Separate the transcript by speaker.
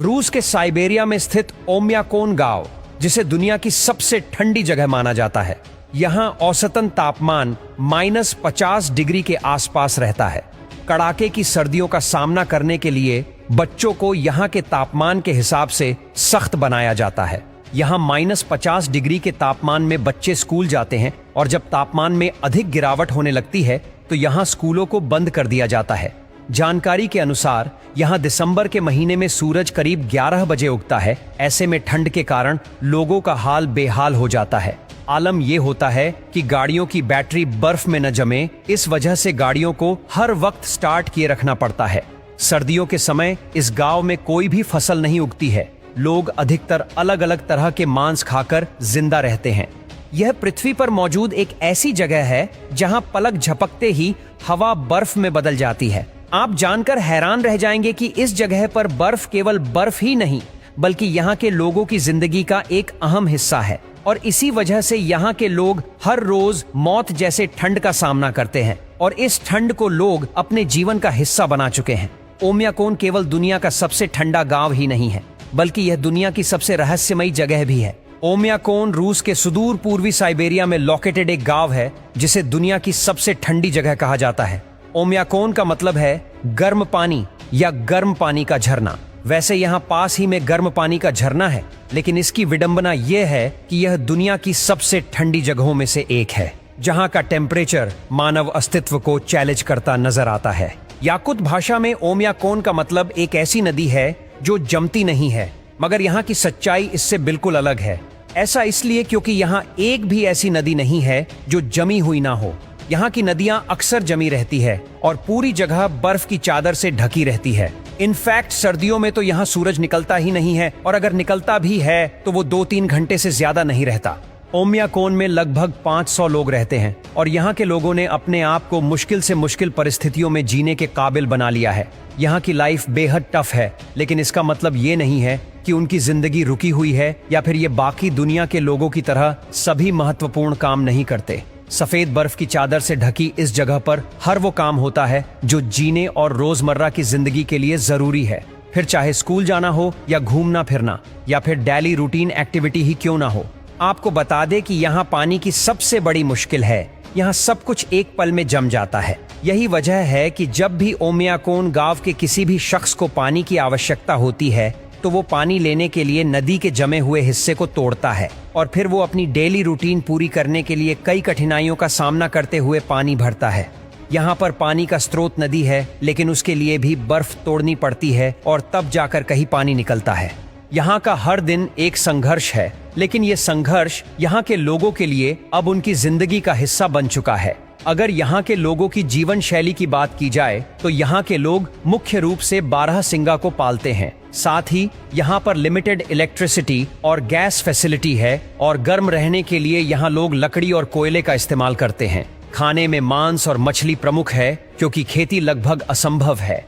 Speaker 1: रूस के साइबेरिया में स्थित ओम्याकोन गांव, जिसे दुनिया की सबसे ठंडी जगह माना जाता है, यहाँ औसतन तापमान -50 डिग्री के आसपास रहता है। कड़ाके की सर्दियों का सामना करने के लिए बच्चों को यहाँ के तापमान के हिसाब से सख्त बनाया जाता है। यहाँ -50 डिग्री के तापमान में बच्चे स्कूल जाते हैं और जब तापमान में अधिक गिरावट होने लगती है तो यहाँ स्कूलों को बंद कर दिया जाता है। जानकारी के अनुसार यहाँ दिसंबर के महीने में सूरज करीब 11 बजे उगता है। ऐसे में ठंड के कारण लोगों का हाल बेहाल हो जाता है। आलम यह होता है कि गाड़ियों की बैटरी बर्फ में न जमे, इस वजह से गाड़ियों को हर वक्त स्टार्ट किए रखना पड़ता है। सर्दियों के समय इस गांव में कोई भी फसल नहीं उगती है। लोग अधिकतर अलग अलग तरह के मांस खाकर जिंदा रहते हैं। यह पृथ्वी पर मौजूद एक ऐसी जगह है जहां पलक झपकते ही हवा बर्फ में बदल जाती है। आप जानकर हैरान रह जाएंगे कि इस जगह पर बर्फ केवल बर्फ ही नहीं, बल्कि यहाँ के लोगों की जिंदगी का एक अहम हिस्सा है और इसी वजह से यहाँ के लोग हर रोज मौत जैसे ठंड का सामना करते हैं और इस ठंड को लोग अपने जीवन का हिस्सा बना चुके हैं। ओम्याकोन केवल दुनिया का सबसे ठंडा गांव ही नहीं है, बल्कि यह दुनिया की सबसे रहस्यमयी जगह भी है। ओम्याकोन रूस के सुदूर पूर्वी साइबेरिया में लोकेटेड एक गांव है जिसे दुनिया की सबसे ठंडी जगह कहा जाता है। ओम्याकोन का मतलब है गर्म पानी या गर्म पानी का झरना। वैसे यहाँ पास ही में गर्म पानी का झरना है, लेकिन इसकी विडंबना यह है कि यह दुनिया की सबसे ठंडी जगहों में से एक है, जहाँ का टेम्परेचर मानव अस्तित्व को चैलेंज करता नजर आता है। याकुत भाषा में ओम्याकोन का मतलब एक ऐसी नदी है जो जमती नहीं है, मगर यहाँ की सच्चाई इससे बिल्कुल अलग है। ऐसा इसलिए क्योंकि यहाँ एक भी ऐसी नदी नहीं है जो जमी हुई ना हो। यहाँ की नदियां अक्सर जमी रहती है और पूरी जगह बर्फ की चादर से ढकी रहती है। इनफैक्ट सर्दियों में तो यहाँ सूरज निकलता ही नहीं है और अगर निकलता भी है तो वो 2-3 घंटे से ज्यादा नहीं रहता। ओम्याकोन में लगभग 500 लोग रहते हैं और यहाँ के लोगों ने अपने आप को मुश्किल से मुश्किल परिस्थितियों में जीने के काबिल बना लिया है। यहाँ की लाइफ बेहद टफ है, लेकिन इसका मतलब ये नहीं है कि उनकी जिंदगी रुकी हुई है या फिर ये बाकी दुनिया के लोगों की तरह सभी महत्वपूर्ण काम नहीं करते। सफेद बर्फ की चादर से ढकी इस जगह पर हर वो काम होता है जो जीने और रोजमर्रा की जिंदगी के लिए जरूरी है, फिर चाहे स्कूल जाना हो या घूमना फिरना या फिर डेली रूटीन एक्टिविटी ही क्यों ना हो। आपको बता दे कि यहाँ पानी की सबसे बड़ी मुश्किल है। यहाँ सब कुछ एक पल में जम जाता है। यही वजह है कि जब भी ओम्याकोन गांव के किसी भी शख्स को पानी की आवश्यकता होती है तो वो पानी लेने के लिए नदी के जमे हुए हिस्से को तोड़ता है और फिर वो अपनी डेली रूटीन पूरी करने के लिए कई कठिनाइयों का सामना करते हुए पानी भरता है। यहाँ पर पानी का स्रोत नदी है, लेकिन उसके लिए भी बर्फ तोड़नी पड़ती है और तब जाकर कहीं पानी निकलता है। यहाँ का हर दिन एक संघर्ष है, लेकिन ये संघर्ष यहाँ के लोगों के लिए अब उनकी जिंदगी का हिस्सा बन चुका है। अगर यहाँ के लोगों की जीवन शैली की बात की जाए तो यहाँ के लोग मुख्य रूप से बारहसिंगा को पालते हैं। साथ ही यहाँ पर लिमिटेड इलेक्ट्रिसिटी और गैस फैसिलिटी है और गर्म रहने के लिए यहाँ लोग लकड़ी और कोयले का इस्तेमाल करते हैं। खाने में मांस और मछली प्रमुख है क्योंकि खेती लगभग असंभव है।